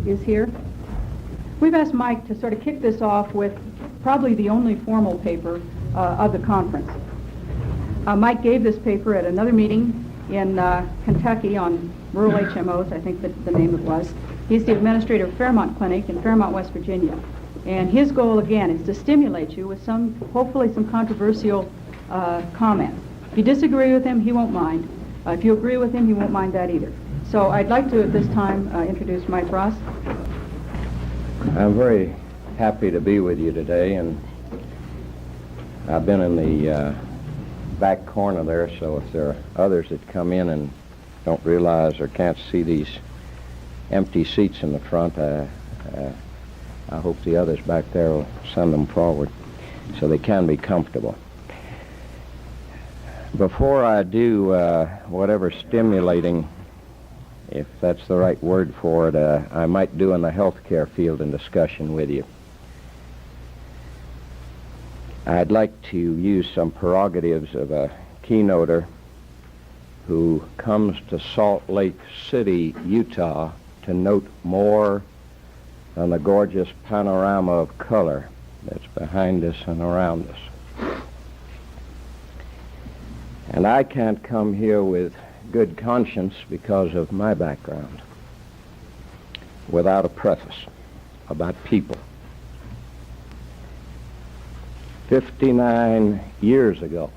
is here. We've asked Mike to sort of kick this off with probably the only formal paper of the conference. Mike gave this paper at another meeting in Kentucky on rural HMOs, I think that the name it was. He's the administrator of Fairmont Clinic in Fairmont, West Virginia. And his goal, again, is to stimulate you with hopefully some controversial comments. If you disagree with him, he won't mind. If you agree with him, he won't mind that either. So I'd like to, at this time, introduce Mike Ross. I'm very happy to be with you today, and I've been in the back corner there, so if there are others that come in and don't realize or can't see these empty seats in the front, I hope the others back there will send them forward so they can be comfortable. Before I do whatever stimulating, if that's the right word for it, I might do in the healthcare field in discussion with you. I'd like to use some prerogatives of a keynoter who comes to Salt Lake City, Utah, to note more than the gorgeous panorama of color that's behind us and around us. And I can't come here with good conscience because of my background without a preface about people. 59 years ago,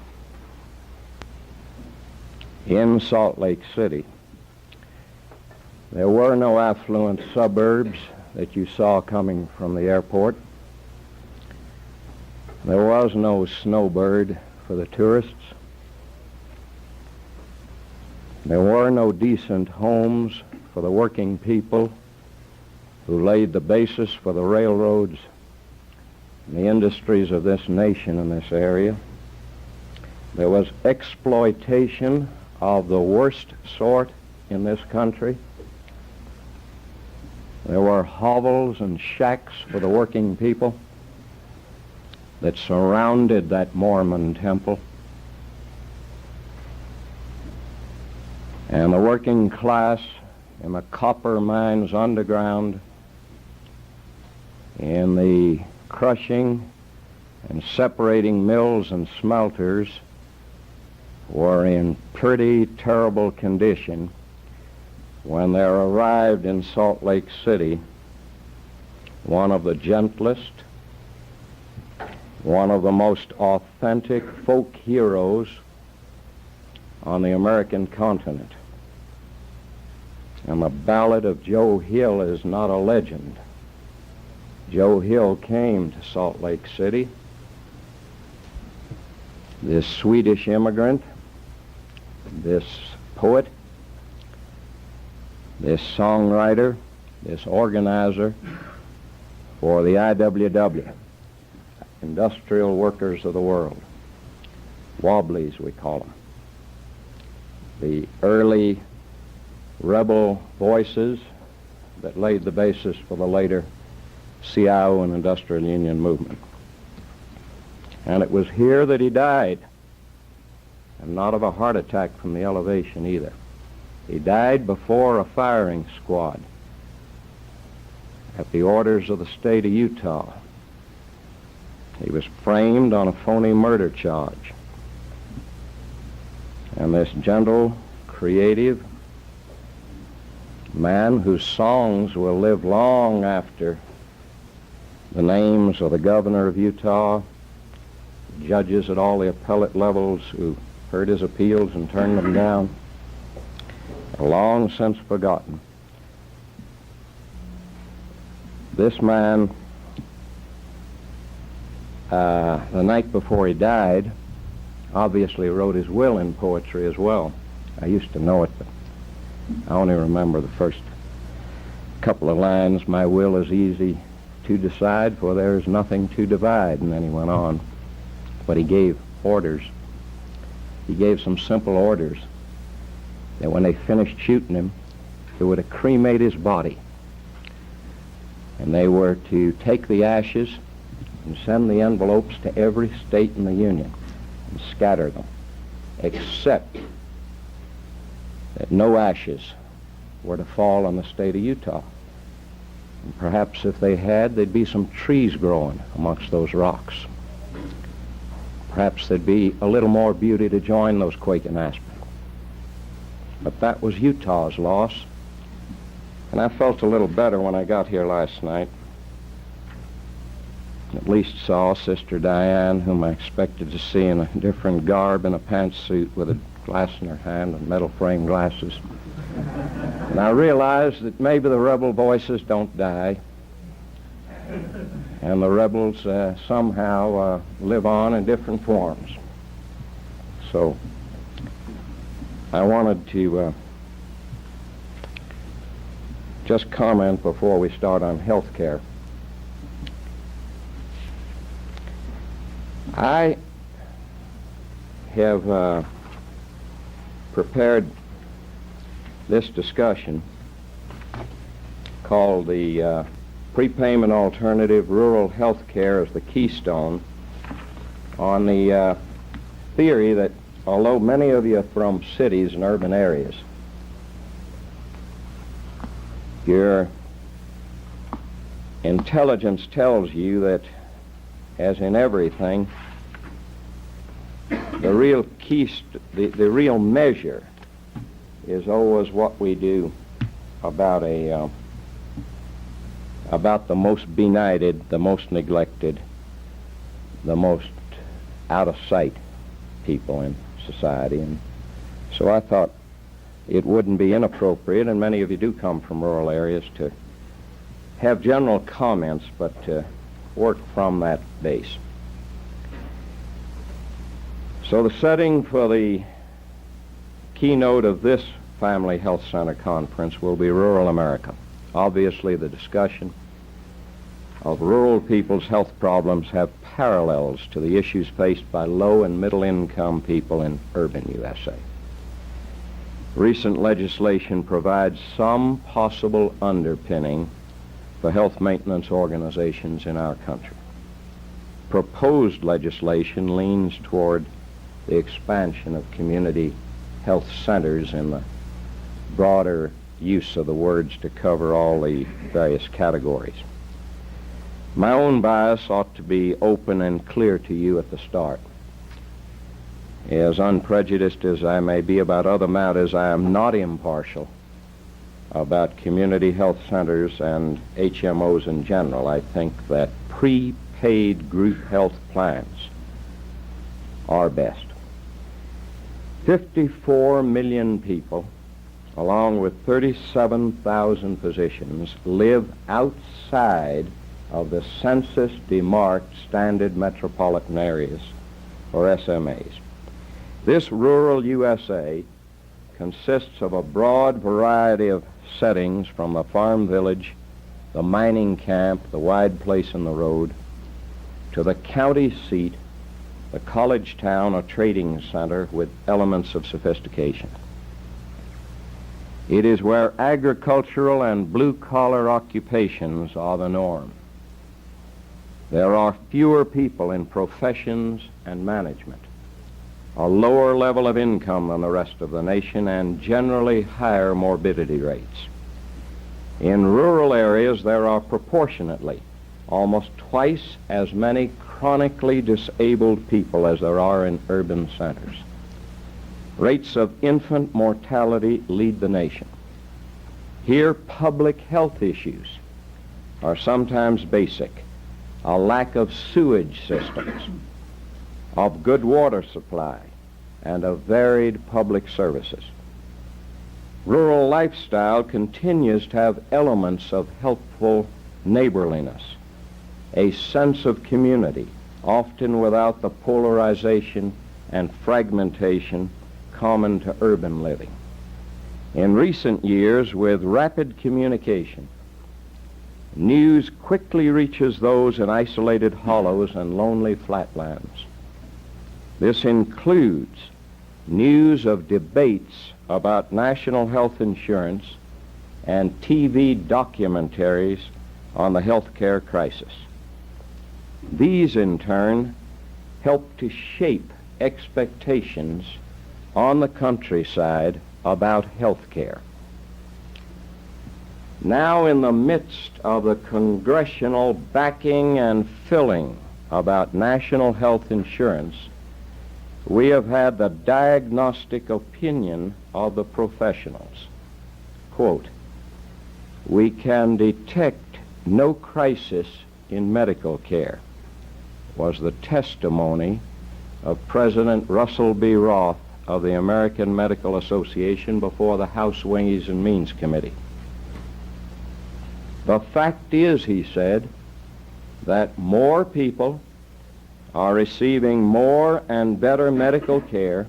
in Salt Lake City, there were no affluent suburbs that you saw coming from the airport. There was no Snowbird for the tourists. There were no decent homes for the working people who laid the basis for the railroads and the industries of this nation in this area. There was exploitation of the worst sort in this country. There were hovels and shacks for the working people that surrounded that Mormon temple. And the working class in the copper mines underground, in the crushing and separating mills and smelters, were in pretty terrible condition when there arrived in Salt Lake City one of the gentlest, one of the most authentic folk heroes on the American continent. And the ballad of Joe Hill is not a legend. Joe Hill came to Salt Lake City, this Swedish immigrant, this poet, this songwriter, this organizer for the IWW, Industrial Workers of the World, Wobblies we call them, the early rebel voices that laid the basis for the later CIO and Industrial Union movement. And it was here that he died, and not of a heart attack from the elevation either. He died before a firing squad at the orders of the state of Utah. He was framed on a phony murder charge. And this gentle, creative man whose songs will live long after the names of the governor of Utah, judges at all the appellate levels who heard his appeals and turned them down, are long since forgotten. This man, the night before he died, obviously wrote his will in poetry as well. I used to know it, but I only remember the first couple of lines. My will is easy to decide, for there is nothing to divide. And then he went on. But he gave orders. He gave some simple orders that when they finished shooting him, they were to cremate his body. And they were to take the ashes and send the envelopes to every state in the Union and scatter them, except that no ashes were to fall on the state of Utah. And perhaps if they had, there'd be some trees growing amongst those rocks. Perhaps there'd be a little more beauty to join those quaking aspen. But that was Utah's loss. And I felt a little better when I got here last night. At least saw Sister Diane, whom I expected to see in a different garb, in a pantsuit with a glass in her hand and metal frame glasses. And I realized that maybe the rebel voices don't die, and the rebels somehow live on in different forms. So I wanted to just comment before we start on health care. I have prepared this discussion called the Prepayment Alternative Rural Health Care as the Keystone on the theory that although many of you are from cities and urban areas, your intelligence tells you that, as in everything, the real the real measure is always what we do about about the most benighted, the most neglected, the most out of sight people in society. And so I thought it wouldn't be inappropriate, and many of you do come from rural areas, to have general comments, but to work from that base. So the setting for the keynote of this Family Health Center conference will be rural America. Obviously, the discussion of rural people's health problems have parallels to the issues faced by low and middle income people in urban USA. Recent legislation provides some possible underpinning for health maintenance organizations in our country. Proposed legislation leans toward the expansion of community health centers in the broader use of the words to cover all the various categories. My own bias ought to be open and clear to you at the start. As unprejudiced as I may be about other matters, I am not impartial about community health centers and HMOs in general. I think that prepaid group health plans are best. 54 million people, along with 37,000 physicians, live outside of the census-demarked standard metropolitan areas, or SMAs. This rural USA consists of a broad variety of settings, from the farm village, the mining camp, the wide place in the road, to the county seat, the college town or trading center with elements of sophistication. It is where agricultural and blue-collar occupations are the norm. There are fewer people in professions and management, a lower level of income than the rest of the nation, and generally higher morbidity rates. In rural areas, there are proportionately almost twice as many chronically disabled people as there are in urban centers. Rates of infant mortality lead the nation. Here, public health issues are sometimes basic: a lack of sewage systems, of good water supply, and of varied public services. Rural lifestyle continues to have elements of helpful neighborliness, a sense of community, often without the polarization and fragmentation common to urban living. In recent years, with rapid communication, news quickly reaches those in isolated hollows and lonely flatlands. This includes news of debates about national health insurance and TV documentaries on the health care crisis. These, in turn, help to shape expectations on the countryside about health care. Now, in the midst of the congressional backing and filling about national health insurance, we have had the diagnostic opinion of the professionals. Quote, "We can detect no crisis in medical care," was the testimony of President Russell B. Roth of the American Medical Association before the House Ways and Means Committee. "The fact is," he said, "that more people are receiving more and better medical care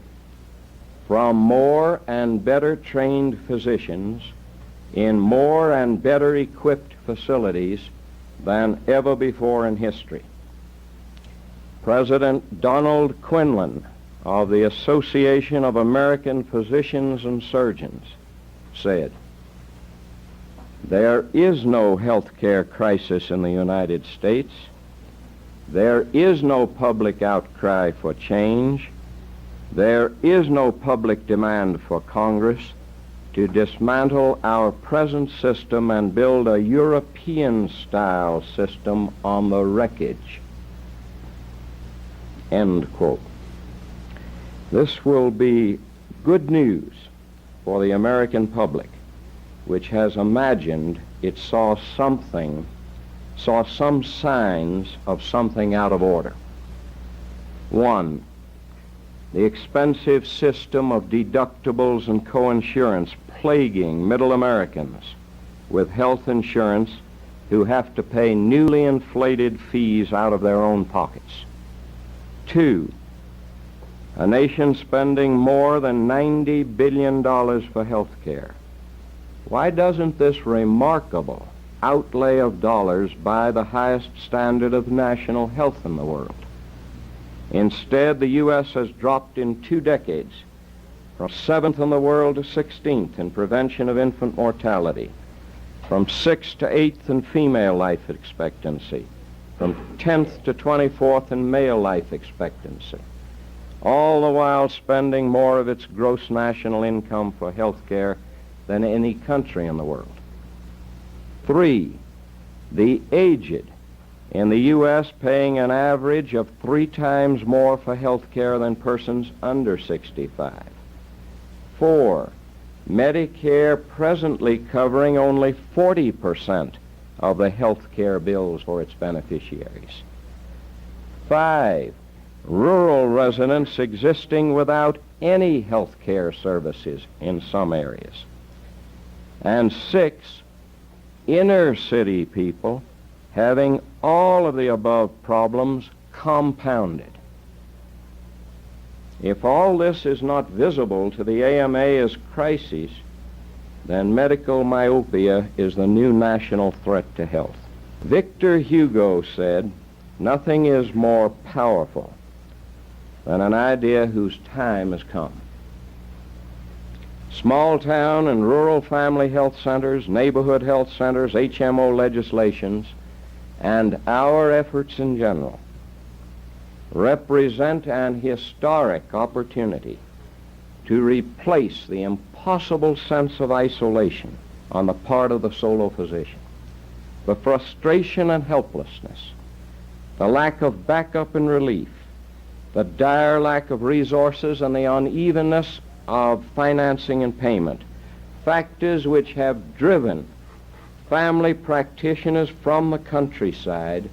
from more and better trained physicians in more and better equipped facilities than ever before in history." President Donald Quinlan of the Association of American Physicians and Surgeons said, "There is no health care crisis in the United States. There is no public outcry for change. There is no public demand for Congress to dismantle our present system and build a European-style system on the wreckage." End quote. This will be good news for the American public, which has imagined it saw some signs of something out of order. One, the expensive system of deductibles and coinsurance plaguing middle Americans with health insurance who have to pay newly inflated fees out of their own pockets. Two, a nation spending more than $90 billion for health care. Why doesn't this remarkable outlay of dollars buy the highest standard of national health in the world? Instead, the U.S. has dropped in 2 decades from 7th in the world to 16th in prevention of infant mortality, from 6th to 8th in female life expectancy, from 10th to 24th in male life expectancy, all the while spending more of its gross national income for health care than any country in the world. 3, the aged in the U.S. paying an average of 3 times more for health care than persons under 65. 4, Medicare presently covering only 40% of the health care bills for its beneficiaries. 5, rural residents existing without any health care services in some areas. And 6, inner city people having all of the above problems compounded. If all this is not visible to the AMA as crises, then medical myopia is the new national threat to health. Victor Hugo said, "Nothing is more powerful than an idea whose time has come." Small town and rural family health centers, neighborhood health centers, HMO legislations, and our efforts in general represent an historic opportunity to replace the impossible sense of isolation on the part of the solo physician, the frustration and helplessness, the lack of backup and relief, the dire lack of resources, and the unevenness of financing and payment, factors which have driven family practitioners from the countryside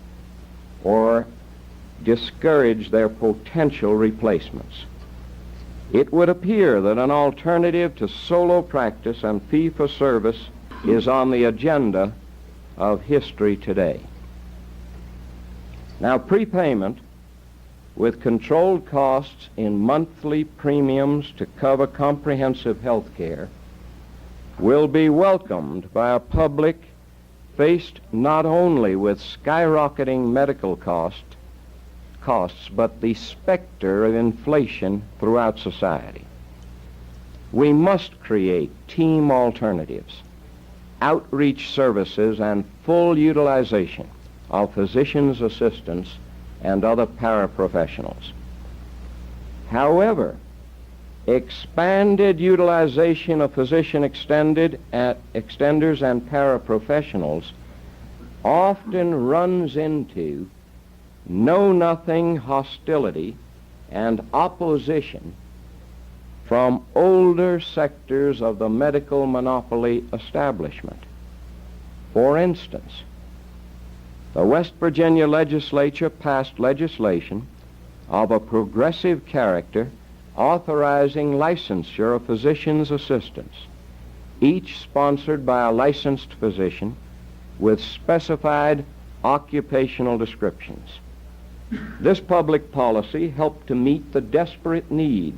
or discourage their potential replacements. It would appear that an alternative to solo practice and fee-for-service is on the agenda of history today. Now, prepayment with controlled costs in monthly premiums to cover comprehensive health care will be welcomed by a public faced not only with skyrocketing medical costs, but the specter of inflation throughout society. We must create team alternatives, outreach services, and full utilization of physicians' assistants and other paraprofessionals. However, expanded utilization of physician extenders and paraprofessionals often runs into know-nothing hostility and opposition from older sectors of the medical monopoly establishment. For instance, the West Virginia legislature passed legislation of a progressive character authorizing licensure of physician's assistants, each sponsored by a licensed physician with specified occupational descriptions. This public policy helped to meet the desperate need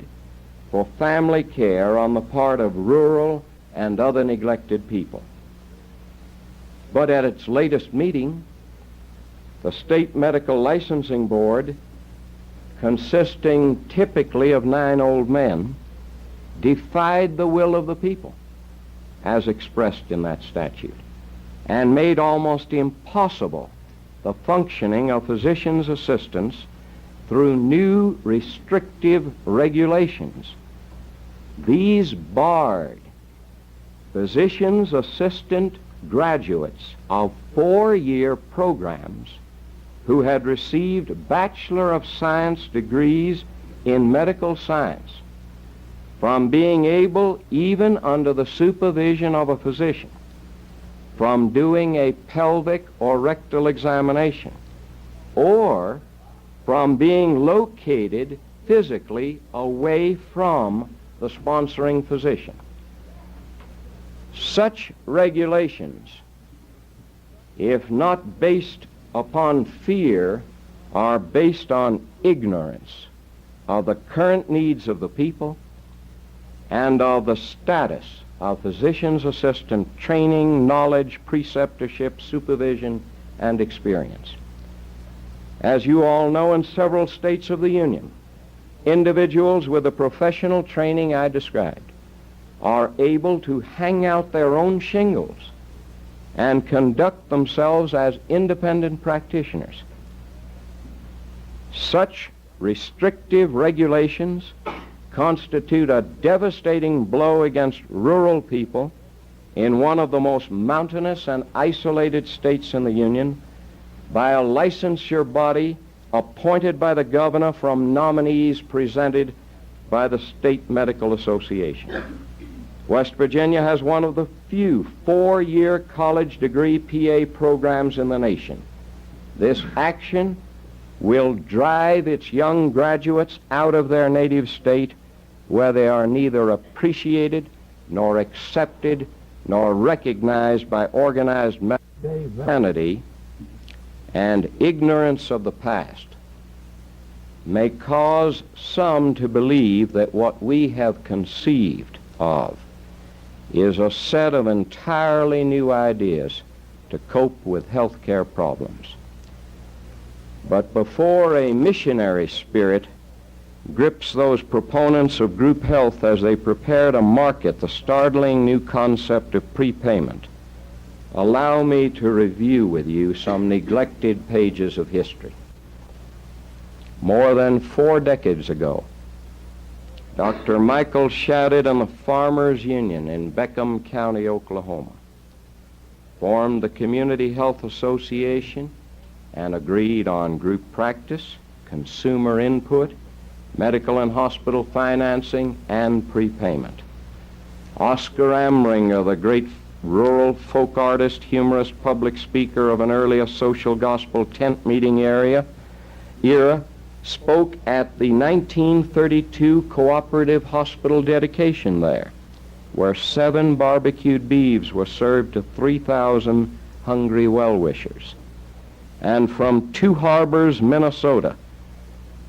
for family care on the part of rural and other neglected people. But at its latest meeting, the State Medical Licensing Board, consisting typically of 9 old men, defied the will of the people as expressed in that statute and made almost impossible the functioning of physicians' assistants through new restrictive regulations. These barred physicians' assistant graduates of 4-year programs who had received Bachelor of Science degrees in medical science from being able, even under the supervision of a physician, from doing a pelvic or rectal examination, or from being located physically away from the sponsoring physician. Such regulations, if not based upon fear, are based on ignorance of the current needs of the people and of the status of physician's assistant training, knowledge, preceptorship, supervision, and experience. As you all know, in several states of the Union, individuals with the professional training I described are able to hang out their own shingles and conduct themselves as independent practitioners. Such restrictive regulations constitute a devastating blow against rural people in one of the most mountainous and isolated states in the Union by a licensure body appointed by the governor from nominees presented by the State Medical Association. West Virginia has one of the few 4-year college degree PA programs in the nation. This action will drive its young graduates out of their native state, where they are neither appreciated nor accepted nor recognized by organized humanity, and ignorance of the past may cause some to believe that what we have conceived of is a set of entirely new ideas to cope with health care problems. But before a missionary spirit grips those proponents of group health as they prepare to market the startling new concept of prepayment, allow me to review with you some neglected pages of history. More than 4 decades ago, Dr. Michael Shadid and the Farmers Union in Beckham County, Oklahoma, formed the Community Health Association and agreed on group practice, consumer input, medical and hospital financing, and prepayment. Oscar Amringer, the great rural folk artist, humorist, public speaker of an earlier social gospel tent meeting era, spoke at the 1932 cooperative hospital dedication there, where 7 barbecued beeves were served to 3,000 hungry well-wishers. And from Two Harbors, Minnesota,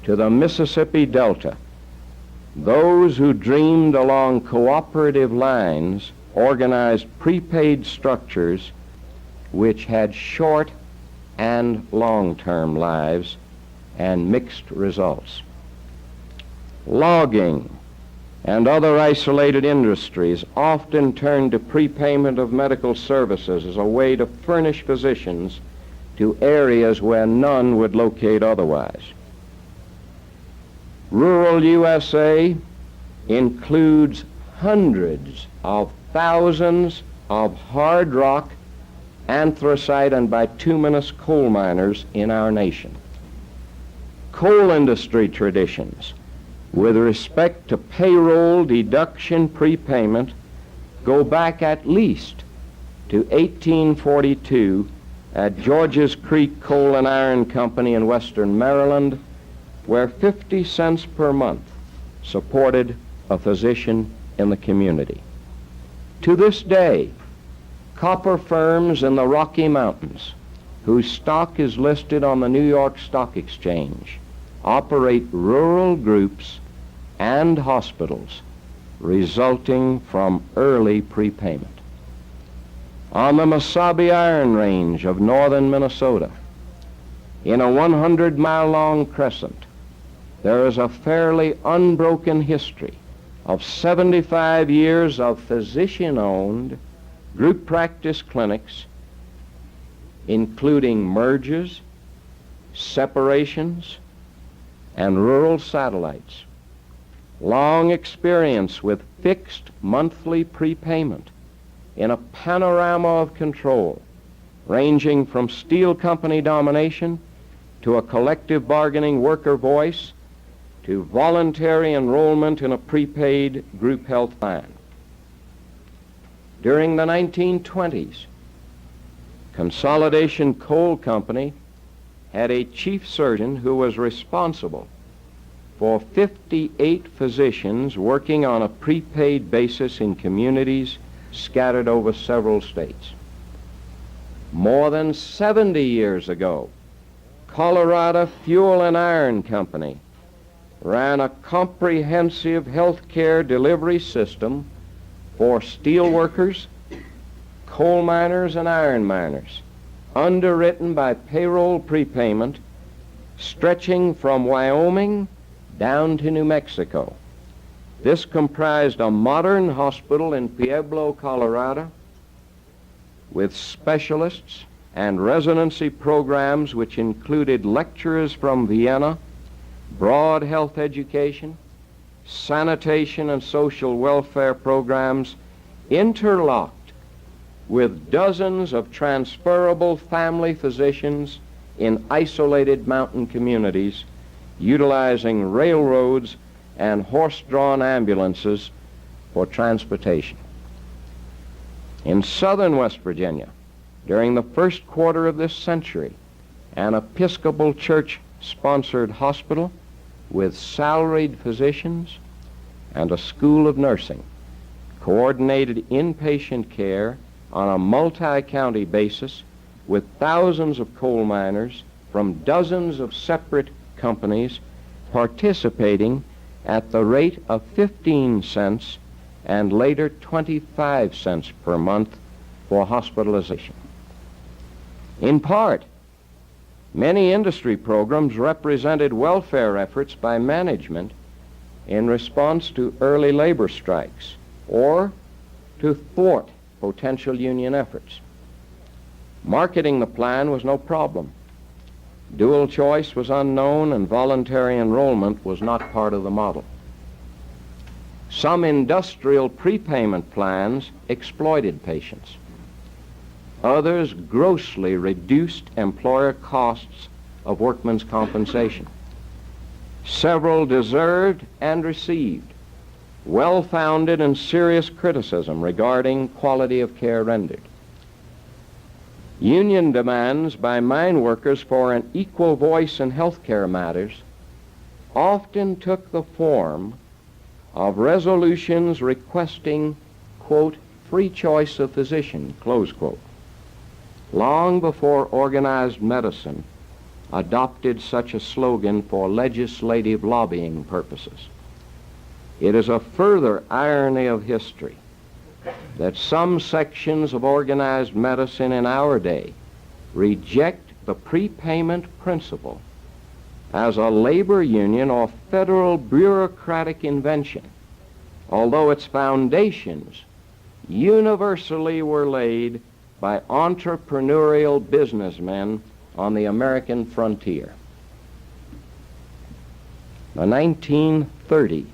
to the Mississippi Delta, those who dreamed along cooperative lines organized prepaid structures which had short and long-term lives and mixed results. Logging and other isolated industries often turned to prepayment of medical services as a way to furnish physicians to areas where none would locate otherwise. Rural USA includes hundreds of thousands of hard rock, anthracite, and bituminous coal miners in our nation. Coal industry traditions with respect to payroll deduction prepayment go back at least to 1842 at George's Creek Coal and Iron Company in western Maryland, where 50 cents per month supported a physician in the community. To this day, copper firms in the Rocky Mountains, whose stock is listed on the New York Stock Exchange, operate rural groups and hospitals resulting from early prepayment. On the Mesabi Iron Range of northern Minnesota, in a 100-mile-long crescent, there is a fairly unbroken history of 75 years of physician-owned group practice clinics, including mergers, separations, and rural satellites. Long experience with fixed monthly prepayment in a panorama of control, ranging from steel company domination to a collective bargaining worker voice to voluntary enrollment in a prepaid group health plan. During the 1920s, Consolidation Coal Company had a chief surgeon who was responsible for 58 physicians working on a prepaid basis in communities scattered over several states. More than 70 years ago, Colorado Fuel and Iron Company ran a comprehensive health care delivery system for steel workers, coal miners, and iron miners, underwritten by payroll prepayment stretching from Wyoming down to New Mexico. This comprised a modern hospital in Pueblo, Colorado, with specialists and residency programs which included lecturers from Vienna, broad health education, sanitation and social welfare programs interlocked with dozens of transferable family physicians in isolated mountain communities, utilizing railroads and horse-drawn ambulances for transportation. In southern West Virginia, during the first quarter of this century, an Episcopal Church-sponsored hospital with salaried physicians and a school of nursing coordinated inpatient care on a multi-county basis with thousands of coal miners from dozens of separate companies participating at the rate of 15 cents and later 25 cents per month for hospitalization. In part, many industry programs represented welfare efforts by management in response to early labor strikes or to thwart potential union efforts. Marketing the plan was no problem. Dual choice was unknown and voluntary enrollment was not part of the model. Some industrial prepayment plans exploited patients. Others grossly reduced employer costs of workmen's compensation. Several deserved and received well-founded and serious criticism regarding quality of care rendered. Union demands by mine workers for an equal voice in health care matters often took the form of resolutions requesting, quote, free choice of physician, close quote, long before organized medicine adopted such a slogan for legislative lobbying purposes. It is a further irony of history that some sections of organized medicine in our day reject the prepayment principle as a labor union or federal bureaucratic invention, although its foundations universally were laid by entrepreneurial businessmen on the American frontier. The 1930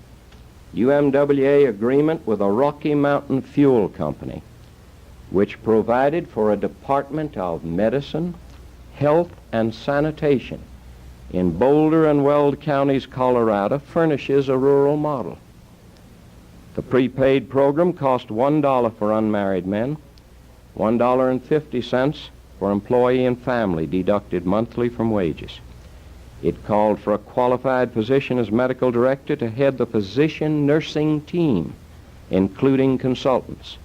UMWA agreement with the Rocky Mountain Fuel Company, which provided for a Department of Medicine, Health, and Sanitation in Boulder and Weld counties, Colorado, furnishes a rural model. The prepaid program cost $1 for unmarried men, $1.50 for employee and family deducted monthly from wages. It called for a qualified physician as medical director to head the physician nursing team, including consultants.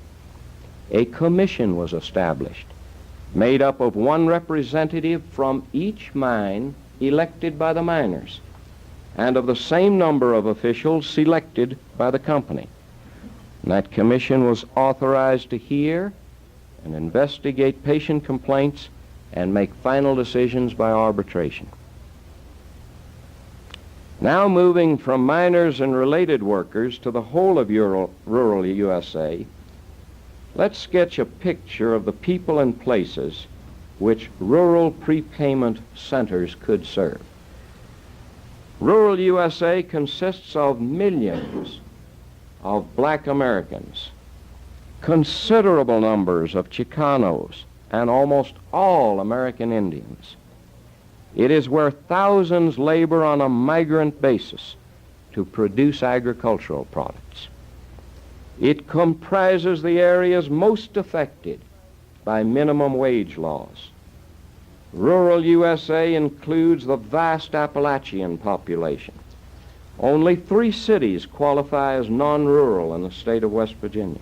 A commission was established, made up of one representative from each mine elected by the miners, and of the same number of officials selected by the company. And that commission was authorized to hear and investigate patient complaints and make final decisions by arbitration. Now moving from miners and related workers to the whole of rural USA, let's sketch a picture of the people and places which rural prepayment centers could serve. Rural USA consists of millions of black Americans, considerable numbers of Chicanos, and almost all American Indians. It is where thousands labor on a migrant basis to produce agricultural products. It comprises the areas most affected by minimum wage laws. Rural USA includes the vast Appalachian population. Only 3 cities qualify as non-rural in the state of West Virginia.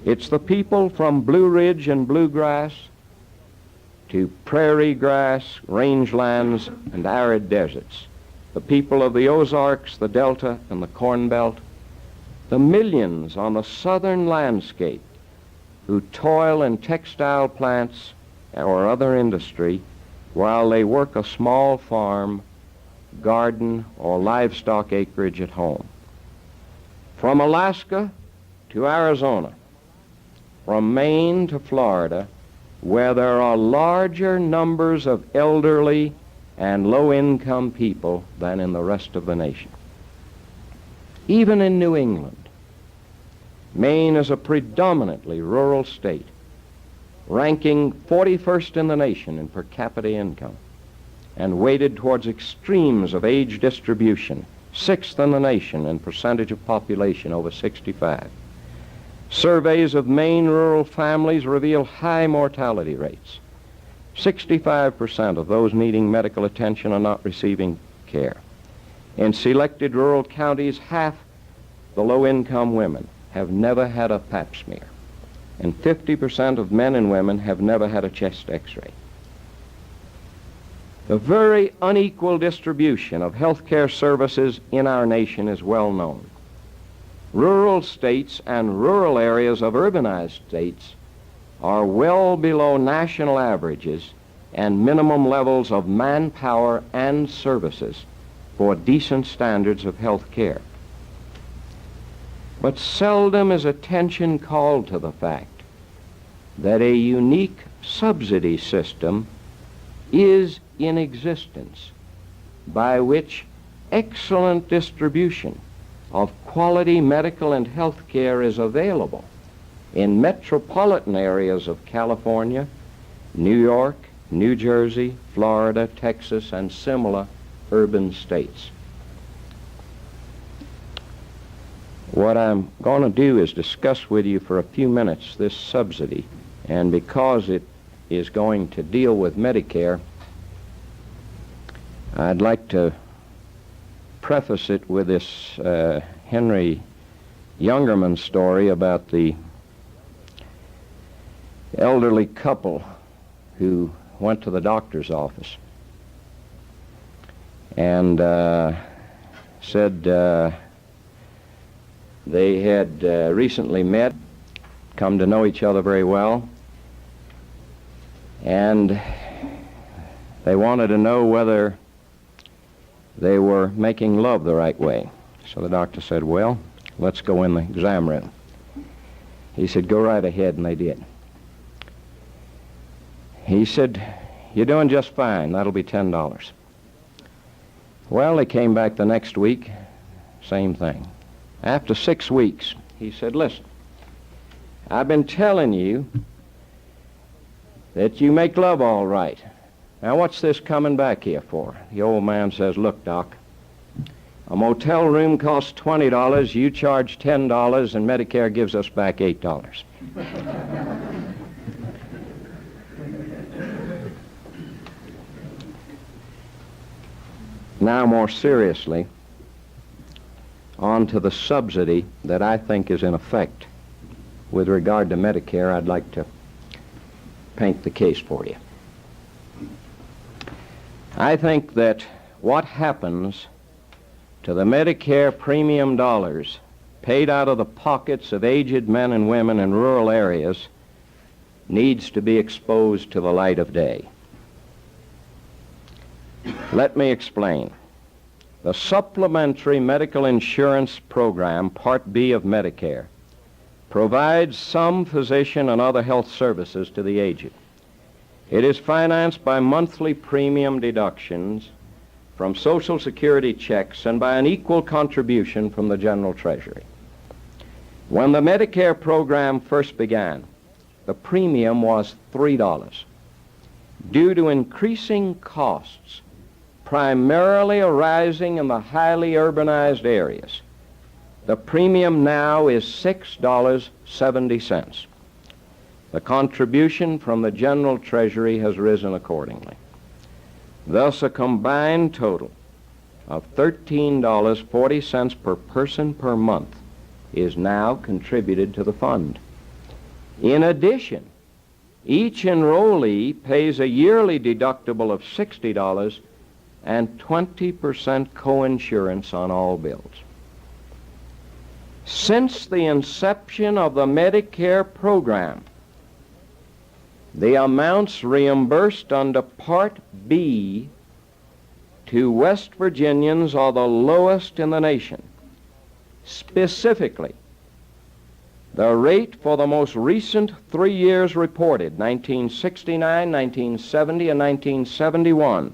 It's the people from Blue Ridge and Bluegrass to prairie grass, rangelands, and arid deserts. The people of the Ozarks, the Delta, and the Corn Belt. The millions on the southern landscape who toil in textile plants or other industry while they work a small farm, garden, or livestock acreage at home. From Alaska to Arizona, from Maine to Florida, where there are larger numbers of elderly and low-income people than in the rest of the nation. Even in New England, Maine is a predominantly rural state, ranking 41st in the nation in per capita income, and weighted towards extremes of age distribution, 6th in the nation in percentage of population over 65. Surveys of Maine rural families reveal high mortality rates. 65% of those needing medical attention are not receiving care. In selected rural counties, half the low-income women have never had a pap smear, and 50% of men and women have never had a chest x-ray. The very unequal distribution of health care services in our nation is well known. Rural states and rural areas of urbanized states are well below national averages and minimum levels of manpower and services for decent standards of health care. But seldom is attention called to the fact that a unique subsidy system is in existence by which excellent distribution of quality medical and health care is available in metropolitan areas of California, New York, New Jersey, Florida, Texas, and similar urban states. What I'm going to do is discuss with you for a few minutes this subsidy, and because it is going to deal with Medicare, I'd like to preface it with this Henry Youngerman story about the elderly couple who went to the doctor's office and said they had recently met, come to know each other very well, and they wanted to know whether they were making love the right way. So the doctor said, well, let's go in the exam room. He said, go right ahead, and they did. He said, you're doing just fine. That'll be $10. Well, they came back the next week, same thing. After 6 weeks, he said, listen, I've been telling you that you make love all right. Now, what's this coming back here for? The old man says, look, Doc, a motel room costs $20, you charge $10, and Medicare gives us back $8. Now, more seriously, on to the subsidy that I think is in effect. With regard to Medicare, I'd like to paint the case for you. I think that what happens to the Medicare premium dollars paid out of the pockets of aged men and women in rural areas needs to be exposed to the light of day. Let me explain. The Supplementary Medical Insurance Program, Part B of Medicare, provides some physician and other health services to the aged. It is financed by monthly premium deductions from Social Security checks and by an equal contribution from the General Treasury. When the Medicare program first began, the premium was $3. Due to increasing costs, primarily arising in the highly urbanized areas, the premium now is $6.70. The contribution from the General Treasury has risen accordingly. Thus, a combined total of $13.40 per person per month is now contributed to the fund. In addition, each enrollee pays a yearly deductible of $60 and 20% coinsurance on all bills. Since the inception of the Medicare program, the amounts reimbursed under Part B to West Virginians are the lowest in the nation. Specifically, the rate for the most recent 3 years reported, 1969, 1970, and 1971,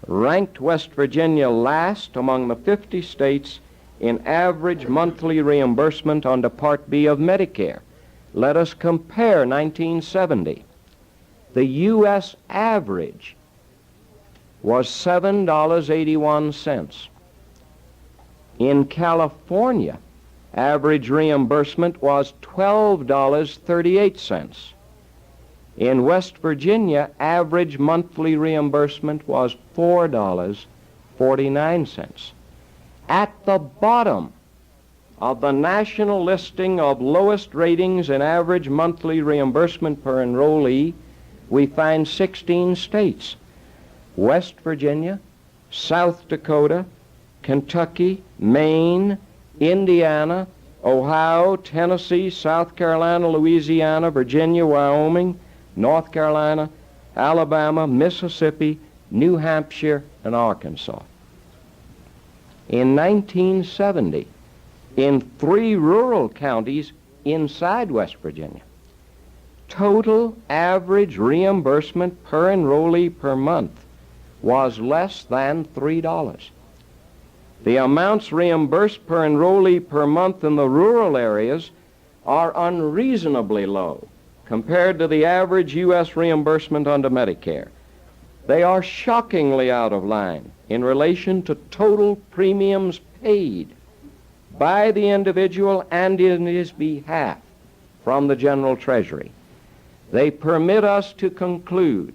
ranked West Virginia last among the 50 states in average monthly reimbursement under Part B of Medicare. Let us compare 1970. The U.S. average was $7.81. In California, average reimbursement was $12.38. In West Virginia, average monthly reimbursement was $4.49. At the bottom of the national listing of lowest ratings in average monthly reimbursement per enrollee, we find 16 states: West Virginia, South Dakota, Kentucky, Maine, Indiana, Ohio, Tennessee, South Carolina, Louisiana, Virginia, Wyoming, North Carolina, Alabama, Mississippi, New Hampshire, and Arkansas. In 1970, in 3 rural counties inside West Virginia, total average reimbursement per enrollee per month was less than $3. The amounts reimbursed per enrollee per month in the rural areas are unreasonably low compared to the average U.S. reimbursement under Medicare. They are shockingly out of line in relation to total premiums paid by the individual and in his behalf from the General Treasury. They permit us to conclude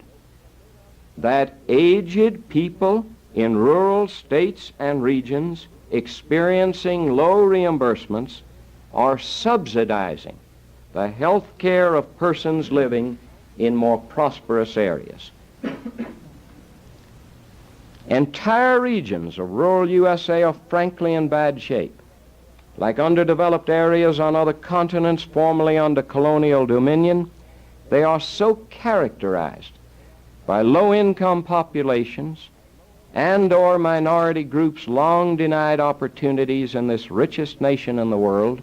that aged people in rural states and regions experiencing low reimbursements are subsidizing the health care of persons living in more prosperous areas. Entire regions of rural USA are frankly in bad shape. Like underdeveloped areas on other continents formerly under colonial dominion, they are so characterized by low-income populations and/or minority groups long denied opportunities in this richest nation in the world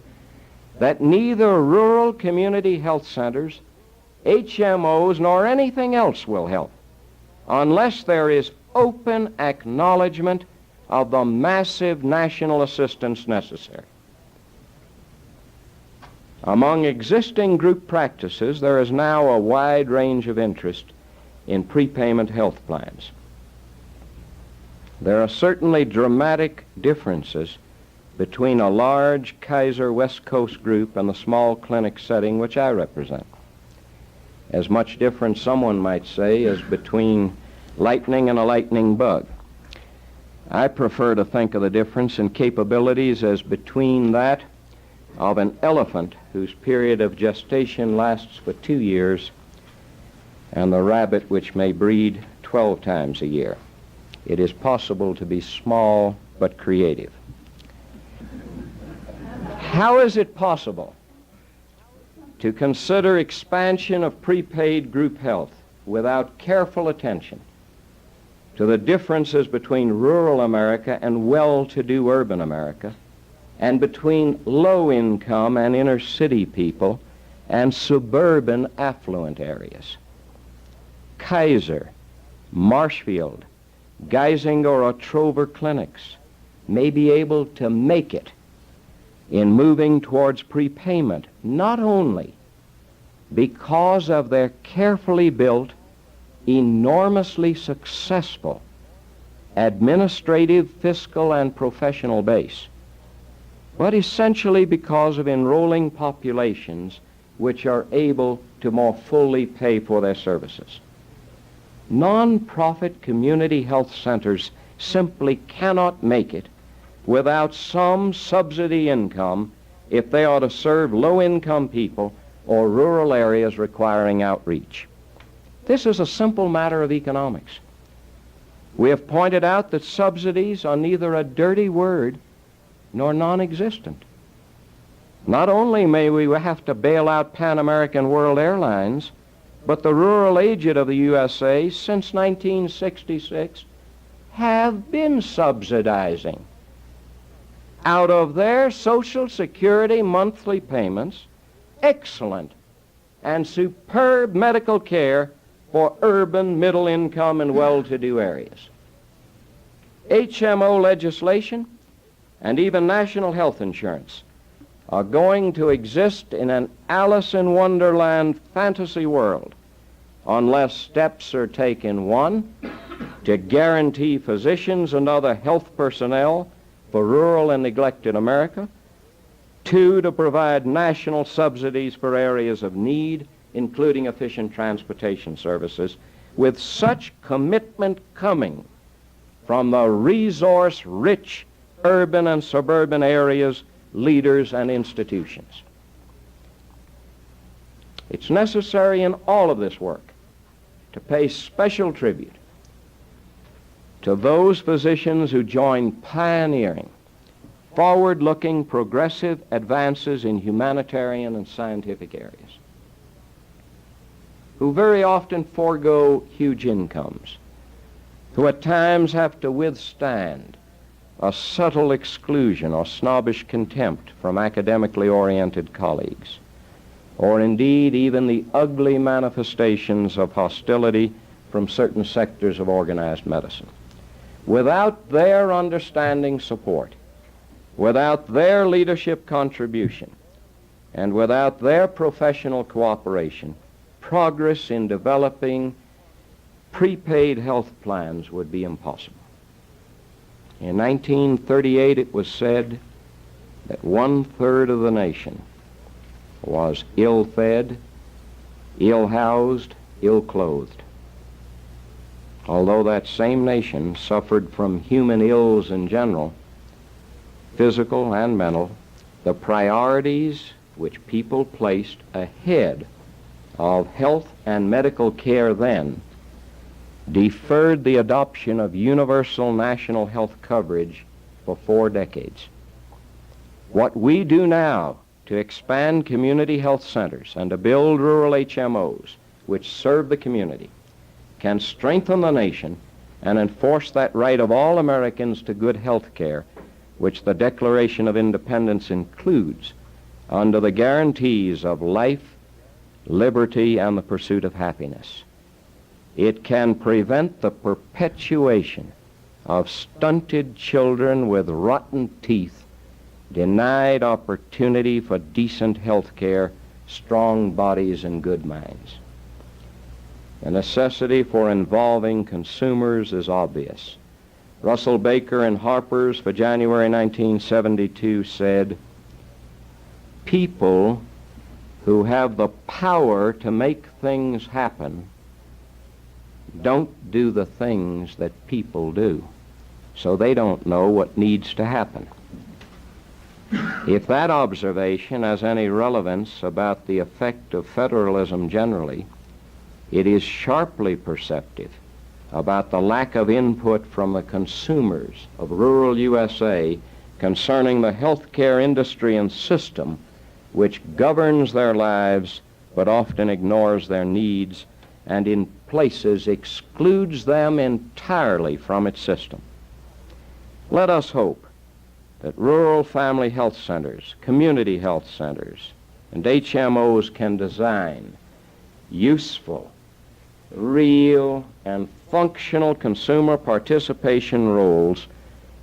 that neither rural community health centers, HMOs, nor anything else will help unless there is open acknowledgement of the massive national assistance necessary. Among existing group practices, there is now a wide range of interest in prepayment health plans. There are certainly dramatic differences between a large Kaiser West Coast group and the small clinic setting which I represent. As much difference, someone might say, as between lightning and a lightning bug. I prefer to think of the difference in capabilities as between that of an elephant whose period of gestation lasts for 2 years and the rabbit which may breed 12 times a year. It is possible to be small but creative. How is it possible to consider expansion of prepaid group health without careful attention to the differences between rural America and well-to-do urban America, and between low-income and inner-city people and suburban affluent areas? Kaiser, Marshfield, Geisinger, or Trover clinics may be able to make it in moving towards prepayment, not only because of their carefully built, enormously successful administrative, fiscal, and professional base, but essentially because of enrolling populations which are able to more fully pay for their services. Non-profit community health centers simply cannot make it without some subsidy income if they are to serve low-income people or rural areas requiring outreach. This is a simple matter of economics. We have pointed out that subsidies are neither a dirty word nor non-existent. Not only may we have to bail out Pan American World Airlines, but the rural aged of the USA since 1966 have been subsidizing out of their Social Security monthly payments excellent and superb medical care for urban, middle-income, and well-to-do areas. HMO legislation and even national health insurance are going to exist in an Alice in Wonderland fantasy world unless steps are taken, one, to guarantee physicians and other health personnel for rural and neglected America, two, to provide national subsidies for areas of need, including efficient transportation services, with such commitment coming from the resource-rich urban and suburban areas, leaders, and institutions. It's necessary in all of this work to pay special tribute to those physicians who join pioneering, forward-looking, progressive advances in humanitarian and scientific areas, who very often forego huge incomes, who at times have to withstand a subtle exclusion or snobbish contempt from academically oriented colleagues, or indeed even the ugly manifestations of hostility from certain sectors of organized medicine. Without their understanding support, without their leadership contribution, and without their professional cooperation, progress in developing prepaid health plans would be impossible. In 1938, it was said that 1/3 of the nation was ill-fed, ill-housed, ill-clothed. Although that same nation suffered from human ills in general, physical and mental, the priorities which people placed ahead of health and medical care then deferred the adoption of universal national health coverage for 4 decades. What we do now to expand community health centers and to build rural HMOs which serve the community can strengthen the nation and enforce that right of all Americans to good health care, which the Declaration of Independence includes under the guarantees of life, liberty, and the pursuit of happiness. It can prevent the perpetuation of stunted children with rotten teeth denied opportunity for decent health care, strong bodies, and good minds. The necessity for involving consumers is obvious. Russell Baker in Harper's for January 1972 said, "People who have the power to make things happen don't do the things that people do, so they don't know what needs to happen." If that observation has any relevance about the effect of federalism generally, it is sharply perceptive about the lack of input from the consumers of rural USA concerning the healthcare industry and system which governs their lives but often ignores their needs and in places excludes them entirely from its system. Let us hope that rural family health centers, community health centers, and HMOs can design useful, real, and functional consumer participation roles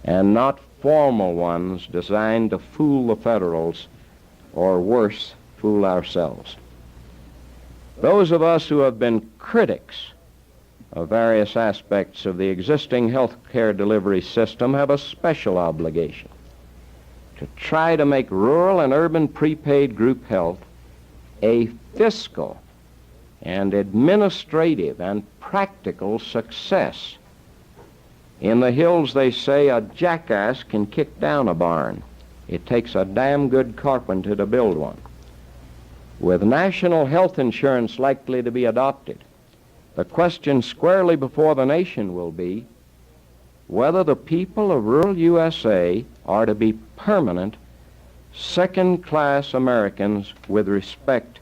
and not formal ones designed to fool the federals or worse, fool ourselves. Those of us who have been critics of various aspects of the existing health care delivery system have a special obligation to try to make rural and urban prepaid group health a fiscal and administrative and practical success. In the hills, they say, a jackass can kick down a barn. It takes a damn good carpenter to build one. With national health insurance likely to be adopted, the question squarely before the nation will be whether the people of rural USA are to be permanent, second-class Americans with respect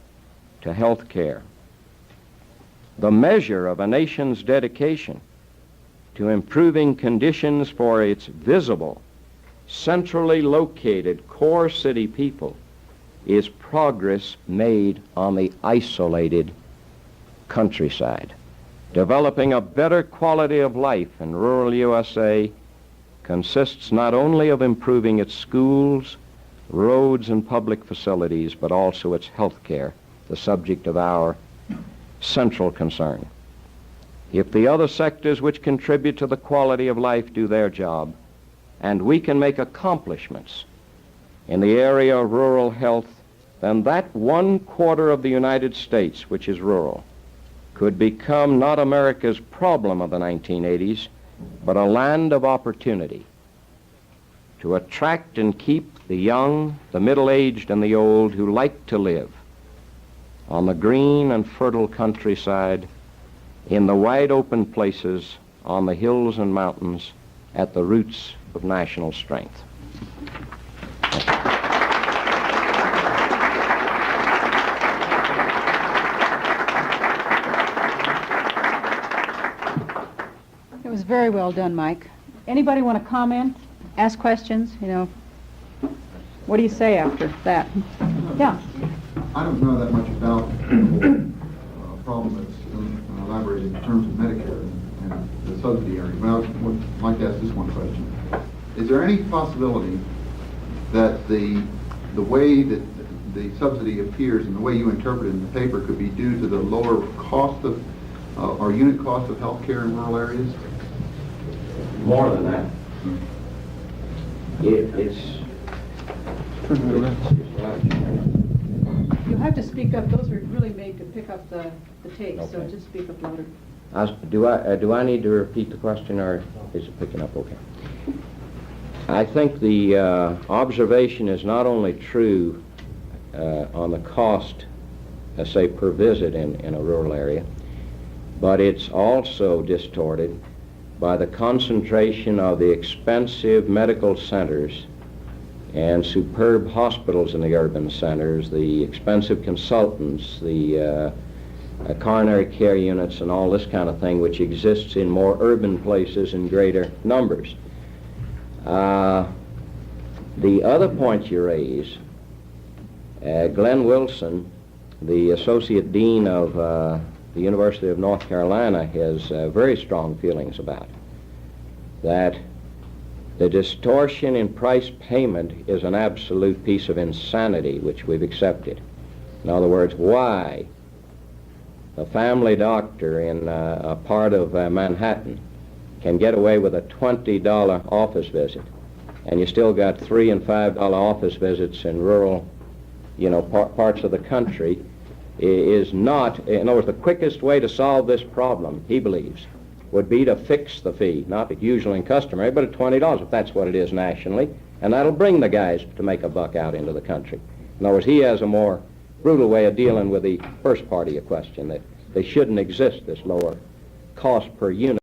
to health care. The measure of a nation's dedication to improving conditions for its visible, centrally located core city people is progress made on the isolated countryside. Developing a better quality of life in rural USA consists not only of improving its schools, roads, and public facilities, but also its health care, the subject of our central concern. If the other sectors which contribute to the quality of life do their job, and we can make accomplishments in the area of rural health, then that 1/4 of the United States which is rural could become not America's problem of the 1980s, but a land of opportunity to attract and keep the young, the middle-aged, and the old who like to live on the green and fertile countryside, in the wide-open places, on the hills and mountains, at the roots of national strength. It was very well done, Mike. Anybody want to comment, ask questions? What do you say after that? Yeah. I don't know that much about the problem that's elaborated in terms of Medicare and the subsidy area, but I would like to ask this one question. Is there any possibility that the way that the subsidy appears and the way you interpret it in the paper could be due to the lower cost of or unit cost of health care in rural areas? More than that. It's You have to speak up. Those are really made to pick up the tape, so Okay. just speak up louder. Do I need to repeat the question, or is it picking up okay? I think the observation is not only true on the cost, say, per visit in a rural area, but it's also distorted by the concentration of the expensive medical centers and superb hospitals in the urban centers, the expensive consultants, the coronary care units, and all this kind of thing, which exists in more urban places in greater numbers. The other point you raise, Glenn Wilson, the Associate Dean of the University of North Carolina, has very strong feelings about that The distortion in price payment is an absolute piece of insanity which we've accepted. In other words, why a family doctor in a part of Manhattan can get away with a $20 office visit, and you still got $3 and $5 office visits in rural, parts of the country, is not. In other words, the quickest way to solve this problem, he believes, would be to fix the fee, not at usual and customary, but at $20, if that's what it is nationally, and that'll bring the guys to make a buck out into the country. In other words, he has a more brutal way of dealing with the first part of your question, that they shouldn't exist, this lower cost per unit.